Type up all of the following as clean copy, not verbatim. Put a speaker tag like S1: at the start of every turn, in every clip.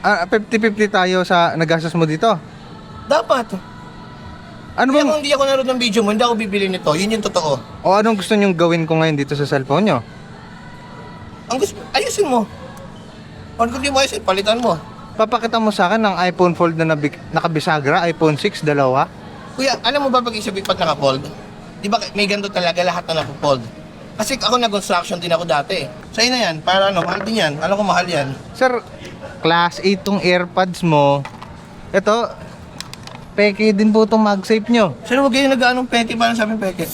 S1: 50-50 tayo sa nagastos mo dito.
S2: Dapat.
S1: Ano
S2: Kaya
S1: bang,
S2: kung hindi ako naroon ng video mo, hindi ako bibili nito. Yun yung totoo.
S1: o anong gusto nyong gawin ko ngayon dito sa cellphone nyo?
S2: Ang gusto, ayusin mo. Kung hindi mo ayusin, palitan mo.
S1: Papakita mo sa akin ng iPhone Fold na nakabisagra, iPhone 6, dalawa.
S2: Kuya, alam mo ba pag isabi pat naka-fold? Di ba may ganito talaga lahat na naka-fold? Kasi ako nag-construction din ako dati. Sa'yo na yan, para ano, mahal din yan. Alam ko mahal yan.
S1: Sir, class 8 tong AirPods mo. Ito, peke din po itong MagSafe nyo.
S2: Sino mo ganyan nag-anong peke? Parang sabi peke.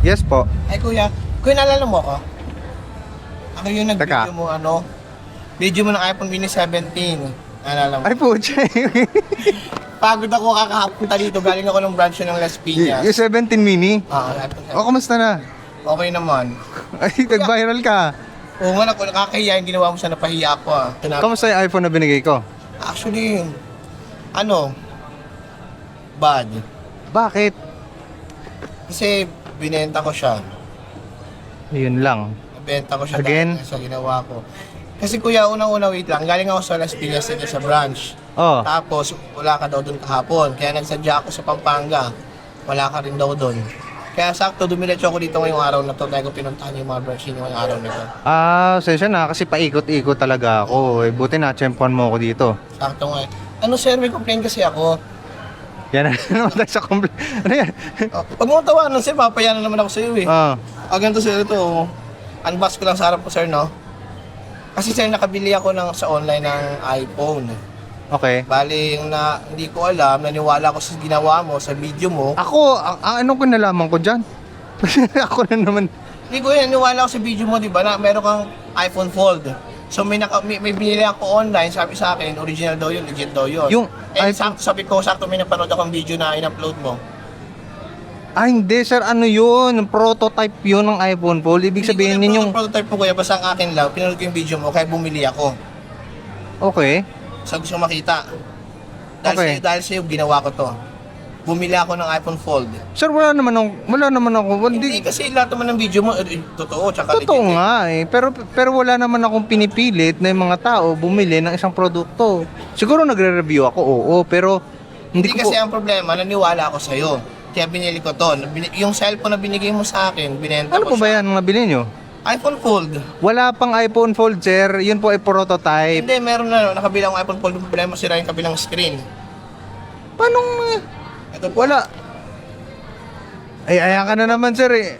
S1: Yes po.
S2: Ay kuya, naalala mo ako? Ako yung
S1: Teka.
S2: nag-video mo ano? Video mo ng iPhone mini 17. Naalala mo?
S1: Ay po,
S2: Pagod ako kakapunta dito. Galing ako ng branch ng Las Piñas.
S1: yung 17 mini.
S2: iPhone 17.
S1: O, kumusta na?
S2: Okay naman.
S1: Ay, nag-viral ka.
S2: Oo nga, nakakahiya yung ginawa mo sa napahiya ako ah.
S1: Kamusta yung iPhone na binigay ko?
S2: Actually, ano? Bad.
S1: Bakit?
S2: Kasi binenta ko siya.
S1: Yun lang.
S2: Nabenta ko siya
S1: Again?
S2: dahil sa ginawa ko. Kasi kuya, unang-una wait lang. Galing ako sa Las Piñas dito sa branch.
S1: Oh,
S2: Tapos, wala ka daw doon kahapon. Kaya nagsadya ako sa Pampanga. Wala ka rin daw doon. Kaya sakto, dumiretso ako dito ngayong araw na to. Dahil ko pinuntahan yung mga branch ngayong araw na to.
S1: sensya na kasi paikot-ikot talaga ako. Eh, buti na, tsempuan mo ako dito.
S2: Sakto nga. Ano sir, may complain kasi ako.
S1: Yan na naman tayo sa complaint. Ano yan?
S2: Pag mo tawanan sir, papayanan naman ako sa iyo eh.
S1: Ah,
S2: Ganito sir, ito. Unbox ko lang sa harap ko sir, no? Kasi sir, nakabili ako sa online ng iPhone.
S1: okay.
S2: Bali, yung hindi ko alam, naniwala ko sa ginawa mo, sa video mo.
S1: Ako, ano ko nalaman ko dyan? Ako na naman.
S2: Hindi ko yan, naniwala ko sa video mo, di ba, na meron kang iPhone Fold. So may binili ako online, sabi sa akin, original daw yun, legit daw yun.
S1: Yung
S2: sakto, sabi ko, sakto may napanood akong video na in-upload mo.
S1: Hindi sir, ano yun? Prototype yun ng iPhone Fold. Ibig sabihin
S2: Hindi ko
S1: ninyong...
S2: na prototype mo kuya, basta ang akin lang, pinanood ko yung video mo, kaya bumili ako.
S1: Okay.
S2: So gusto ko makita.
S1: Okay.
S2: Dahil sa'yo, ginawa ko to. Bumili ako ng iPhone Fold.
S1: Sir, wala naman ako.
S2: Hindi kasi lahat naman ng video mo, totoo, tsaka
S1: Totoo
S2: legit eh.
S1: nga eh. Pero wala naman akong pinipilit na yung mga tao bumili ng isang produkto. Siguro nagre-review ako, oo. Pero hindi
S2: Hindi
S1: ko
S2: kasi ang problema, naniwala ako sa'yo. Kaya binili ko to. Yung cellphone na binigay mo sa akin, binenta
S1: Ano
S2: ko
S1: po ba
S2: siya.
S1: yan ang nabili nyo?
S2: iPhone Fold.
S1: Wala pang iPhone Fold, sir. Yun po ay prototype.
S2: Hindi, meron na. Nakabilang iPhone Fold. Yung problema, sira yung kabilang screen.
S1: Paano?
S2: Ito po.
S1: Wala. Ay, ayan ka na naman, sir eh.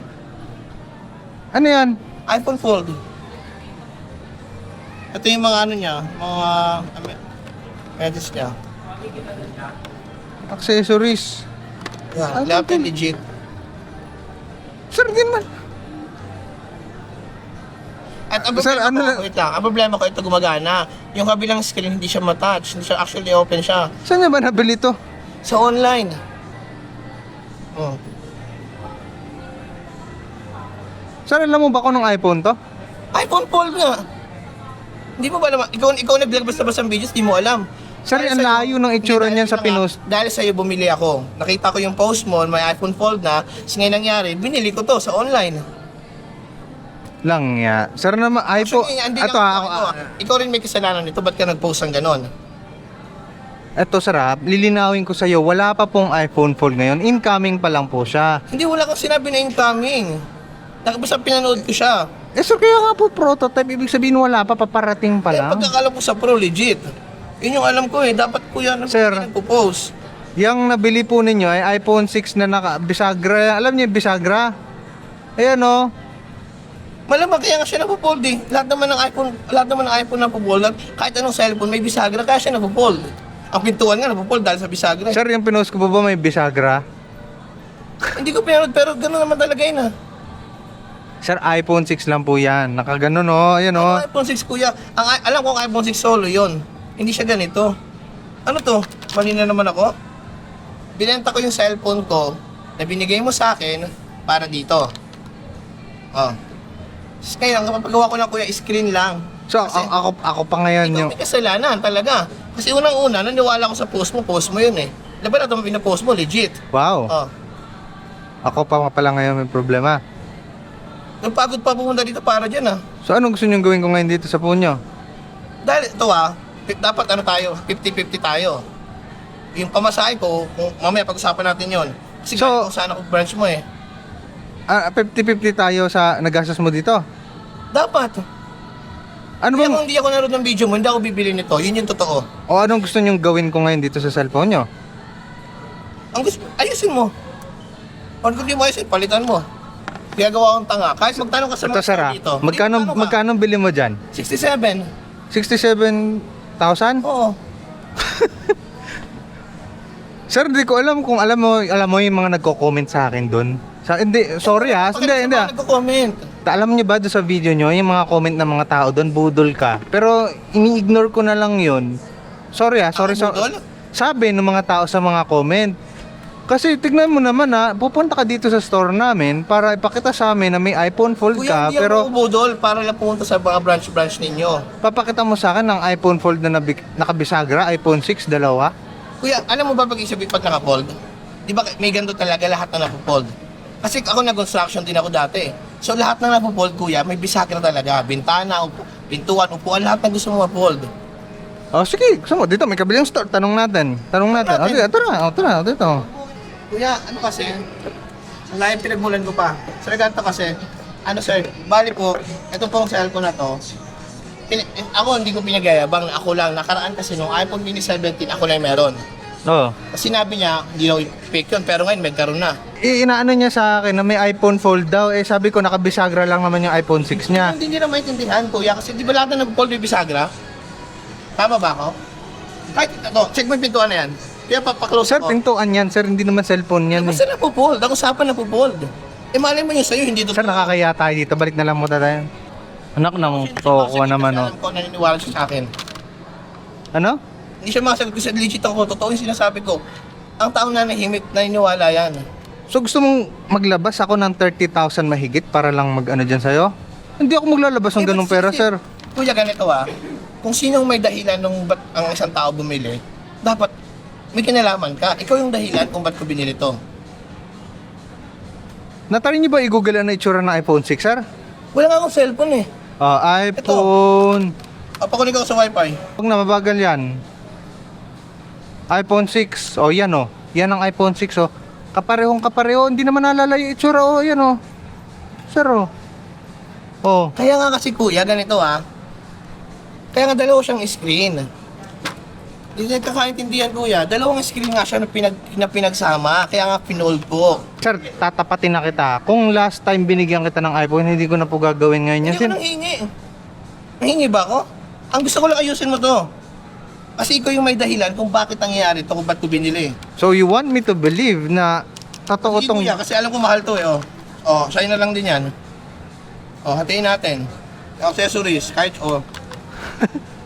S1: Ano yan?
S2: iPhone Fold. Ito yung mga ano niya, mga edits niya.
S1: Accessories.
S2: Yan,
S1: iPhone
S2: lahat yung
S1: Fold.
S2: legit.
S1: Sir, din man.
S2: At ang
S1: Sir,
S2: problema
S1: ano
S2: ko,
S1: na-
S2: wait lang, ang problema ko ito gumagana. Yung kabilang screen hindi siya matouch, hindi siya actually open siya.
S1: Saan niya ba nabili to?
S2: Sa online. Oh.
S1: Sir, alam mo ba kung ng iPhone to?
S2: iPhone Fold nga. Hindi mo ba alam? Ikaw naglabas-labas ng videos, di mo alam.
S1: Sir,
S2: Dahil
S1: ang
S2: sa'yo-
S1: layo ng itsura
S2: Hindi,
S1: niyan sa
S2: dahil
S1: pinost.
S2: Dahil sa'yo bumili ako. Nakita ko yung post mo, may iPhone Fold na. Kasi ngayon nangyari, binili ko to sa online.
S1: Lang ya. Sir naman, iPhone.
S2: Actually, hindi
S1: Ito
S2: lang
S1: ha,
S2: ikaw rin may kasalanan nito. Ba't ka nag-post ng ganon?
S1: ito sir ha, lilinawin ko sa iyo, wala pa pong iPhone Fold ngayon. Incoming pa lang po siya.
S2: Hindi, wala kang sinabi na incoming. Basta pinanood ko siya.
S1: Eh sir, kaya nga po prototype, ibig sabihin wala pa, paparating pa
S2: Eh,
S1: lang.
S2: pagkakalam ko sa Pro, legit. Yun yung alam ko eh. Dapat ko yan
S1: Sir.
S2: nagpo-post.
S1: Yang nabili po ninyo ay iPhone 6 na bisagra. Alam niyo yung bisagra? Ayan o.
S2: Malamang kaya nga siya napopold eh. Lahat naman ng iPhone napopold. Kahit anong cellphone may bisagra, kaya siya napopold. Ang pintuan nga napopold dahil sa bisagra.
S1: Sir, yung pinost ko po ba may bisagra?
S2: Hindi ko pinanood pero gano'n naman talaga yun ah.
S1: Sir, iPhone 6 lang po yan. Nakaganon o. Ayan o.
S2: Ang iPhone 6 kuya, alam ko ang iPhone 6 solo yun. Hindi siya ganito. Ano to? Mali na naman ako? Binenta ko yung cellphone ko na binigay mo sa akin para dito. Oh. Kaya ang kapagawa ko lang kuya, screen lang.
S1: So,
S2: Kasi-
S1: ako pa ngayon
S2: Ikaw
S1: yung...
S2: may kasalanan talaga. Kasi unang-una, naniwala ko sa post mo yun eh. Laban na ito pinapost mo, legit.
S1: Wow.
S2: Oh.
S1: Ako pa pala ngayon may problema.
S2: Nung pagod pa pumunta dito para dyan ah.
S1: So, anong gusto niyong gawin ko ngayon dito sa phone nyo?
S2: Dahil ito ah, dapat ano tayo, 50-50 tayo. Yung pamasahe ko, kung mamaya pag-usapan natin yon. Kasi
S1: So-
S2: kung saan ako branch mo eh.
S1: 50-50 tayo sa nagastos mo dito.
S2: Dapat.
S1: Ano
S2: Kaya
S1: bang,
S2: kung hindi ako naroon ng video mo, hindi ako bibili nito. Yun yung totoo.
S1: o anong gusto nyong gawin ko ngayon dito sa cellphone nyo?
S2: Ang gusto, ayusin mo. Kung hindi mo ayusin, palitan mo. Gagawa akong tanga. Kahit magtanong ka sa
S1: Ito
S2: mga
S1: sir
S2: tao
S1: ah,
S2: dito.
S1: magkano bili mo dyan?
S2: 67.
S1: 67,000?
S2: Oo.
S1: Sir, hindi ko alam kung alam mo yung mga nagko-comment sa akin doon. Hindi, sorry ha. Hindi.
S2: Nagko-comment.
S1: Alam niyo ba doon sa video nyo, yung mga comment ng mga tao doon, budol ka. Pero ini-ignore ko na lang yun. Sorry ha, sorry.
S2: Budol?
S1: Sabi ng mga tao sa mga comment. Kasi tignan mo naman ha, pupunta ka dito sa store namin para ipakita sa amin na may iPhone Fold
S2: Kuya,
S1: ka,
S2: hindi
S1: pero
S2: ako budol para lang pumunta sa mga branch ninyo.
S1: papakita mo sa akin ng iPhone Fold na nakabisagra, iPhone 6, dalawa.
S2: Kuya, alam mo ba pag-isipin pag naka-fold? Di ba may ganito talaga lahat na naka-fold? Kasi ako nag-construction din ako dati. So lahat na naka-fold, kuya, may bisagra talaga. Bintana, pintuan, upuan, lahat na gusto mo ma-fold.
S1: Oh, sige, gusto mo, dito may kabilang store, tanong natin. O, sige, tara, dito.
S2: Kuya, ano kasi, ang lahat pinagmulan ko pa. Sir, ganito kasi, ano sir, bali po, ito pong cellphone na to, ako hindi ko pinagayabang na ako lang, nakaraan kasi nung iPhone mini 17, ako lang meron.
S1: Oo.
S2: Sinabi niya, hindi daw fake yun, pero ngayon magkaroon na.
S1: Inaano niya sa akin na may iPhone Fold daw, sabi ko nakabisagra lang naman yung iPhone 6 niya.
S2: Hindi nila maintindihan, kuya, kasi di ba lahat na nag-fold may bisagra? Tama ba ako? Kahit ito, check mo yung pintuan na yan. Kaya papaklose
S1: Sir,
S2: ko.
S1: pintuan yan, sir, hindi naman cellphone yan.
S2: Basta napupold, ang usapan napupold. Malay mo yun sa'yo, hindi to.
S1: Sir, nakakaya tayo dito, balik na lang mo tayo. Anak na mo, toko naman oh.
S2: Alam ko, naniniwala siya sa akin.
S1: Ano?
S2: Hindi siya masagot kasi legit ako, totoo yung sinasabi ko. Ang taong nanahimik, naniniwala yan.
S1: So gusto mong maglabas ako ng 30,000 mahigit para lang mag-ano dyan sa'yo? Hindi ako maglalabas ng ganung pera, sir.
S2: Kuya, ganito kung sinong may dahilan nung ba't ang isang tao bumili, dapat may kinalaman ka. Ikaw yung dahilan kung ba't ko binili to.
S1: Natry niyo ba i-google ang itsura ng iPhone 6, sir?
S2: Wala nga akong cellphone eh.
S1: iPhone...
S2: Pakunin ko sa wifi.
S1: Huwag na, mabagal yan. iPhone 6. O, yan o. Yan ang iPhone 6 o. Kapareho. Hindi naman nalala yung itsura o. Yan o. Sir o. O.
S2: Kaya nga kasi kuya, ganito Kaya nga dalawa siyang screen. Hindi nagkakaintindihan kuya. Dalawang screen nga siya na pinagsama. Kaya nga pinold ko.
S1: Sir, tatapatin na kita. Kung last time binigyan kita ng iPhone, hindi ko na po gagawin ngayon yan.
S2: Hindi ako nanghingi. Nanghingi ba ako? Ang gusto ko lang ayusin mo to. Kasi ikaw yung may dahilan kung bakit nangyayari to, kung ba't ko binili.
S1: So you want me to believe na totoo
S2: Hindi
S1: tong...
S2: kuya, kasi alam ko mahal to sa'yo na lang din yan. Hatiin natin. Accessories, kahit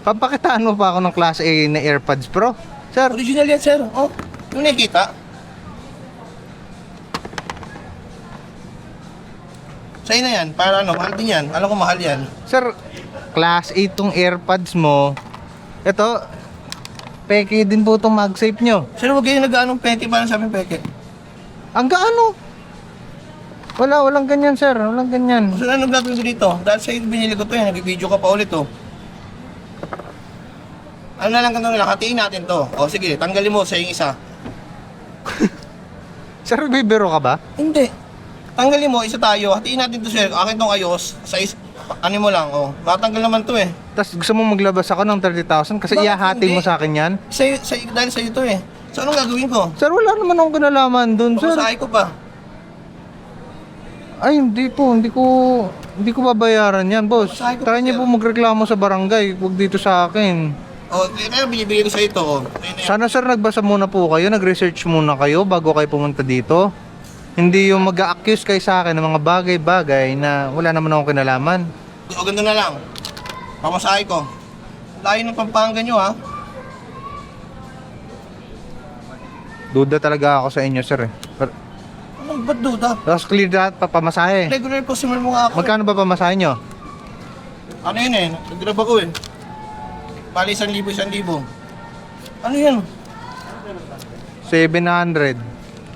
S1: Papakitaan mo pa ako ng Class A na AirPods Pro. Sir,
S2: original yan sir. Yung nakikita. Sa'yo na yan, para mahal din yan. Alam ko mahal yan.
S1: sir, Class A tong AirPods mo. Ito, peke din po itong MagSafe nyo.
S2: Sir, huwag kayo nag-anong peke, parang sabi peke.
S1: Ang gaano? Walang ganyan, sir. Walang ganyan.
S2: So, anong gagawin ko dito? Dahil sa'yo binili ko to, nag-video ka pa ulit Ano na lang ganun lang, hatiin natin to. Sige, tanggalin mo sa yung isa.
S1: Sir, bibiro ka ba?
S2: Hindi. Tanggalin mo, isa tayo. Hatiin natin to sir. Akin tong ayos. Ano mo lang, matanggal naman to eh.
S1: Tapos gusto mo maglabas ako ng 30,000 kasi
S2: Bakit
S1: ihahati
S2: hindi?
S1: mo sa akin yan?
S2: Dahil sa'yo to eh. So, anong gagawin ko?
S1: Sir, wala naman akong kinalaman dun, sir.
S2: Pamasahe ko pa.
S1: Ay, hindi ko babayaran yan, boss.
S2: Masahe ko
S1: Try
S2: pa,
S1: niyo
S2: sir.
S1: po magreklamo sa barangay, huwag dito sa akin.
S2: Kaya binibigay ko sa'yo to. Ayun na yan.
S1: Sana sir, nagbasa muna po kayo, nag-research muna kayo bago kayo pumunta dito. Hindi yung mag-a-accuse kayo sa akin ng mga bagay-bagay na wala naman akong kinalaman.
S2: Ganito na lang. Pamasahe ko. Layo ng Pampanga nyo
S1: Duda talaga ako sa inyo, sir.
S2: Anong ba't duda?
S1: Tapos clear lahat, papamasahe.
S2: Regular customer mo nga ako.
S1: Magkano ba pamasahe nyo?
S2: Ano yun eh? Nag-grab ako eh. Bali 1,000. Ano yan?
S1: 700.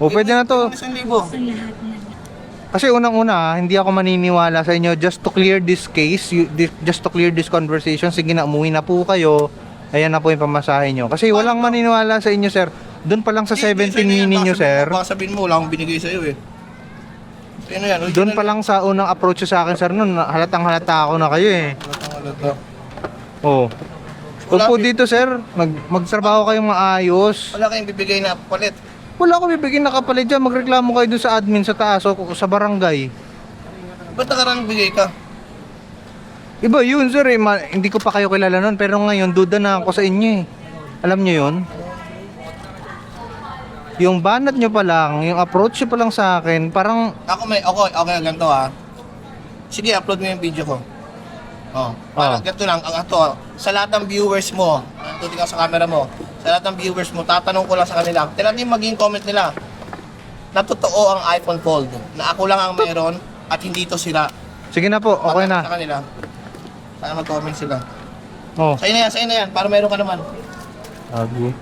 S1: O, pwede na to.
S2: 1,000.
S1: Kasi unang-una, hindi ako maniniwala sa inyo. Just to clear this case, just to clear this conversation, sige na, umuwi na po kayo. Ayan na po yung pamasahe nyo. Kasi walang maniniwala sa inyo, sir. Doon pa lang sa 17 mini nyo, sir.
S2: Baka sabihin mo, wala akong binigay sa'yo eh. So, yun na yan.
S1: Doon pa lang sa unang approach sa akin, sir, noon, halatang halata ako na kayo eh.
S2: Halata.
S1: Oh. Huwag
S2: Wala-
S1: po dito, sir. Magtrabaho kayong maayos.
S2: Wala kayong bibigay na palit.
S1: Wala ko bibigyan na kapalit dyan. Magreklamo kayo doon sa admin sa taas o sa barangay.
S2: Ba't nakarang bigay ka?
S1: Iba yun, sir. Eh. Hindi ko pa kayo kilala nun. Pero ngayon, duda na ako sa inyo eh. Alam nyo yun? Yung banat nyo pa lang, yung approach nyo pa lang sa akin, parang...
S2: Okay, ganito ha. Sige, upload mo yung video ko. Oh, parang ganito lang, ang ato, sa lahat ng viewers mo, tutingin ka sa camera mo, sa lahat ng viewers mo, tatanong ko lang sa kanila, tinatin yung maging comment nila, na totoo ang iPhone Fold, na ako lang ang meron, at hindi to sila.
S1: Sige na po, okay na.
S2: Sa kanila. Sana mag-comment sila.
S1: Oh,
S2: Sa'yo na yan, para meron ka naman.
S1: sabi.